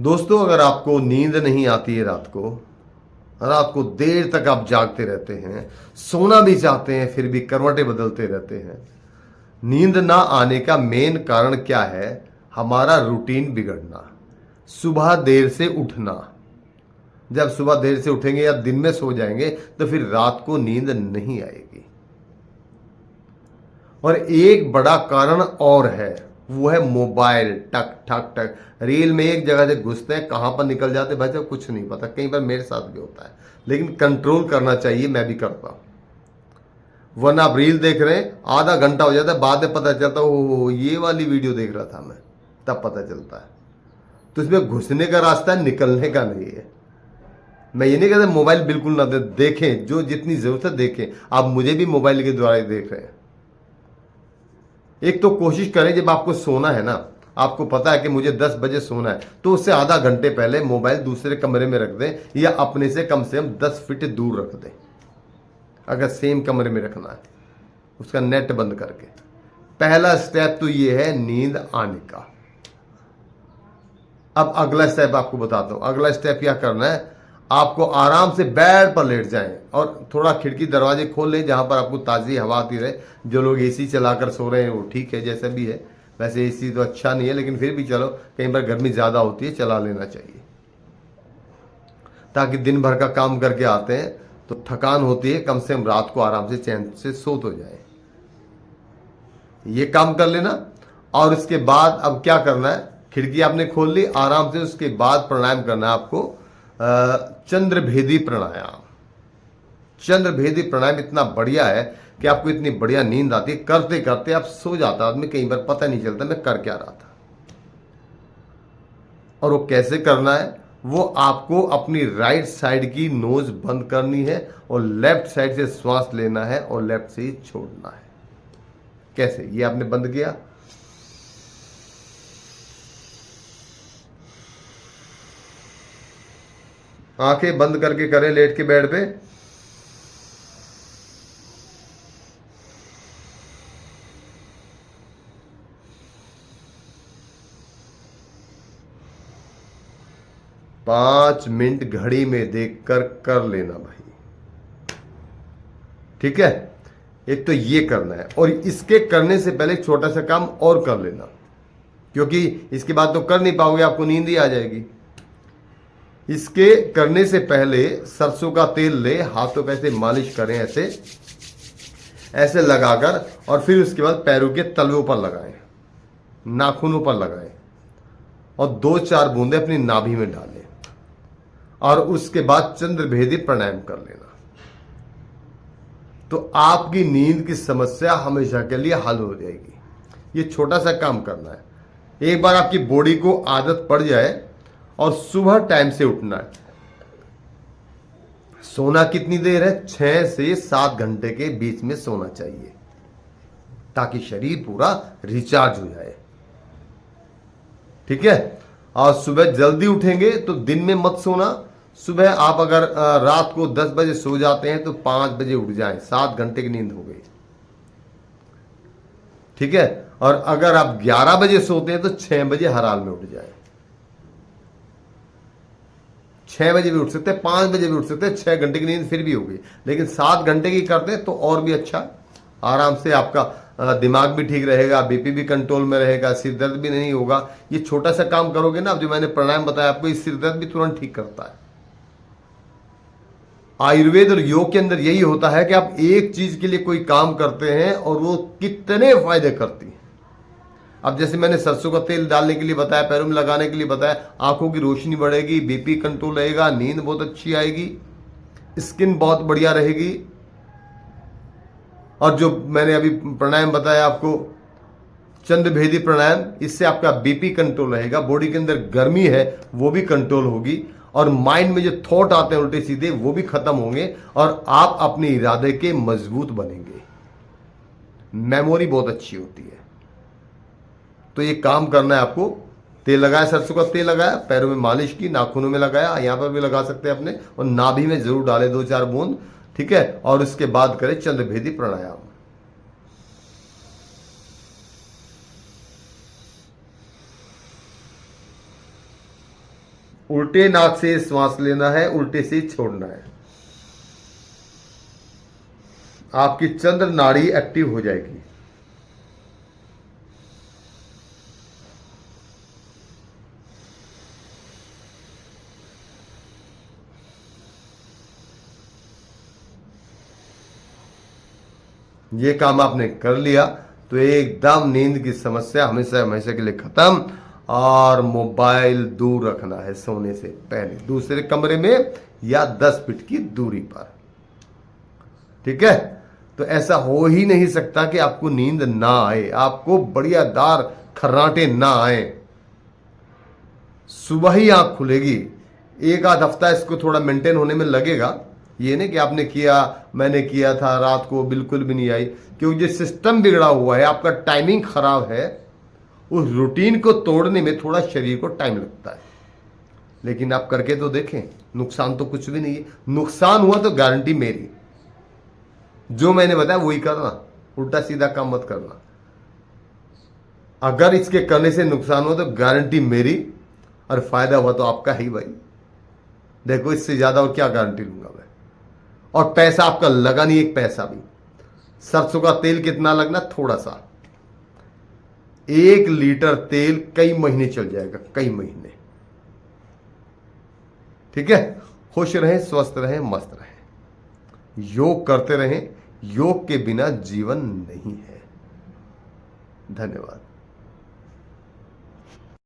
दोस्तों, अगर आपको नींद नहीं आती है रात को देर तक आप जागते रहते हैं, सोना भी चाहते हैं फिर भी करवटें बदलते रहते हैं। नींद ना आने का मेन कारण क्या है? हमारा रूटीन बिगड़ना, सुबह देर से उठना। जब सुबह देर से उठेंगे या दिन में सो जाएंगे तो फिर रात को नींद नहीं आएगी। और एक बड़ा कारण और है, वो है मोबाइल। टक ठक टक रील में एक जगह से घुसते हैं, कहां पर निकल जाते हैं भाई साहब कुछ नहीं पता। कई बार मेरे साथ भी होता है, लेकिन कंट्रोल करना चाहिए, मैं भी करता हूं। वरना आप रील देख रहे हैं, आधा घंटा हो जाता है, बाद में पता चलता है ओ ये वाली वीडियो देख रहा था मैं, तब पता चलता है। तो इसमें घुसने का रास्ता है, निकलने का नहीं है। मैं ये नहीं कहता मोबाइल बिल्कुल ना देखें, जो जितनी जरूरत है देखें। आप मुझे भी मोबाइल के द्वारा ही देख रहे हैं। एक तो कोशिश करें, जब आपको सोना है ना, आपको पता है कि मुझे 10 बजे सोना है, तो उससे आधा घंटे पहले मोबाइल दूसरे कमरे में रख दें या अपने से कम 10 फीट दूर रख दें। अगर सेम कमरे में रखना है, उसका नेट बंद करके। पहला स्टेप तो ये है नींद आने का। अब अगला स्टेप आपको बताता हूं। अगला स्टेप क्या करना है, आपको आराम से बेड पर लेट जाएं और थोड़ा खिड़की दरवाजे खोल लें जहां पर आपको ताज़ी हवा आती रहे। जो लोग एसी चलाकर सो रहे हैं वो ठीक है, जैसे भी है। वैसे एसी तो अच्छा नहीं है, लेकिन फिर भी चलो, कई बार गर्मी ज़्यादा होती है, चला लेना चाहिए, ताकि दिन भर का काम करके आते हैं तो थकान होती है, कम से कम रात को आराम से चैन से सो तो जाए। ये काम कर लेना। और उसके बाद अब क्या करना है, खिड़की आपने खोल ली आराम से, उसके बाद प्राणायाम करना है आपको। चंद्रभेदी प्राणायाम। चंद्रभेदी प्राणायाम इतना बढ़िया है कि आपको इतनी बढ़िया नींद आती है, करते करते आप सो जाता आदमी, कई बार पता नहीं चलता मैं कर क्या रहा था। और वो कैसे करना है, वो आपको अपनी राइट साइड की नोज बंद करनी है और लेफ्ट साइड से श्वास लेना है और लेफ्ट से ही छोड़ना है। कैसे? ये आपने बंद किया, आंखें बंद करके करें लेट के बेड पे। पांच मिनट घड़ी में देखकर कर लेना भाई, ठीक है। एक तो ये करना है, और इसके करने से पहले एक छोटा सा काम और कर लेना, क्योंकि इसके बाद तो कर नहीं पाओगे, आपको नींद ही आ जाएगी। इसके करने से पहले सरसों का तेल ले, हाथों पे ऐसे मालिश करें, ऐसे ऐसे लगाकर, और फिर उसके बाद पैरों के तलवों पर लगाएं, नाखूनों पर लगाएं, और 2-4 बूंदे अपनी नाभि में डालें, और उसके बाद चंद्रभेदी प्राणायाम कर लेना। तो आपकी नींद की समस्या हमेशा के लिए हल हो जाएगी। ये छोटा सा काम करना है। एक बार आपकी बॉडी को आदत पड़ जाए, और सुबह टाइम से उठना है। सोना कितनी देर है? 6 से 7 घंटे के बीच में सोना चाहिए, ताकि शरीर पूरा रिचार्ज हो जाए, ठीक है। और सुबह जल्दी उठेंगे तो दिन में मत सोना। सुबह आप अगर रात को 10 बजे सो जाते हैं तो 5 बजे उठ जाएं, 7 घंटे की नींद हो गई, ठीक है। और अगर आप 11 बजे सोते हैं तो 6 बजे हर हाल में उठ जाएं। 6 बजे भी उठ सकते हैं, 5 बजे भी उठ सकते हैं, 6 घंटे की नींद फिर भी होगी। लेकिन 7 घंटे की करते हैं तो और भी अच्छा। आराम से आपका दिमाग भी ठीक रहेगा, बीपी भी कंट्रोल में रहेगा, सिर दर्द भी नहीं होगा। ये छोटा सा काम करोगे ना, जो मैंने प्राणायाम बताया आपको, इस सिर दर्द भी तुरंत ठीक करता है। आयुर्वेद और योग के अंदर यही होता है कि आप एक चीज के लिए कोई काम करते हैं और वो कितने फायदे करती है। अब जैसे मैंने सरसों का तेल डालने के लिए बताया, पैरों में लगाने के लिए बताया, आंखों की रोशनी बढ़ेगी, बीपी कंट्रोल रहेगा, नींद बहुत अच्छी आएगी, स्किन बहुत बढ़िया रहेगी। और जो मैंने अभी प्राणायाम बताया आपको, चंद्रभेदी प्राणायाम, इससे आपका बीपी कंट्रोल रहेगा, बॉडी के अंदर गर्मी है वो भी कंट्रोल होगी, और माइंड में जो थॉट आते हैं उल्टे सीधे वो भी खत्म होंगे, और आप अपने इरादे के मजबूत बनेंगे। मेमोरी बहुत अच्छी होती है। तो ये काम करना है आपको। तेल लगाया, सरसों का तेल लगाया, पैरों में मालिश की, नाखूनों में लगाया, यहां पर भी लगा सकते हैं अपने, और नाभि में जरूर डाले 2-4 बूंद, ठीक है। और उसके बाद करें चंद्रभेदी प्राणायाम। उल्टे नाक से श्वास लेना है, उल्टे से छोड़ना है। आपकी चंद्र नाड़ी एक्टिव हो जाएगी। ये काम आपने कर लिया तो एकदम नींद की समस्या हमेशा हमेशा के लिए खत्म। और मोबाइल दूर रखना है सोने से पहले, दूसरे कमरे में या 10 फीट की दूरी पर। ठीक है, तो ऐसा हो ही नहीं सकता कि आपको नींद ना आए, आपको बढ़िया दार खर्राटे ना आए। सुबह ही आंख खुलेगी। एक आध हफ्ता इसको थोड़ा मेंटेन होने में लगेगा। ये नहीं कि आपने किया, मैंने किया था, रात को बिल्कुल भी नहीं आई, क्योंकि जो सिस्टम बिगड़ा हुआ है, आपका टाइमिंग खराब है। उस रूटीन को तोड़ने में थोड़ा शरीर को टाइम लगता है, लेकिन आप करके तो देखें, नुकसान तो कुछ भी नहीं है। नुकसान हुआ तो गारंटी मेरी, जो मैंने बताया वही करना, उल्टा सीधा काम मत करना। अगर इसके करने से नुकसान हुआ तो गारंटी मेरी, और फायदा हुआ तो आपका ही भाई। देखो, इससे ज्यादा और क्या गारंटी लूंगा मैं। और पैसा आपका लगा नहीं, एक पैसा भी। सरसों का तेल कितना लगना, थोड़ा सा। 1 लीटर तेल कई महीने चल जाएगा, कई महीने। ठीक है, खुश रहें, स्वस्थ रहें, मस्त रहें, योग करते रहें। योग के बिना जीवन नहीं है। धन्यवाद।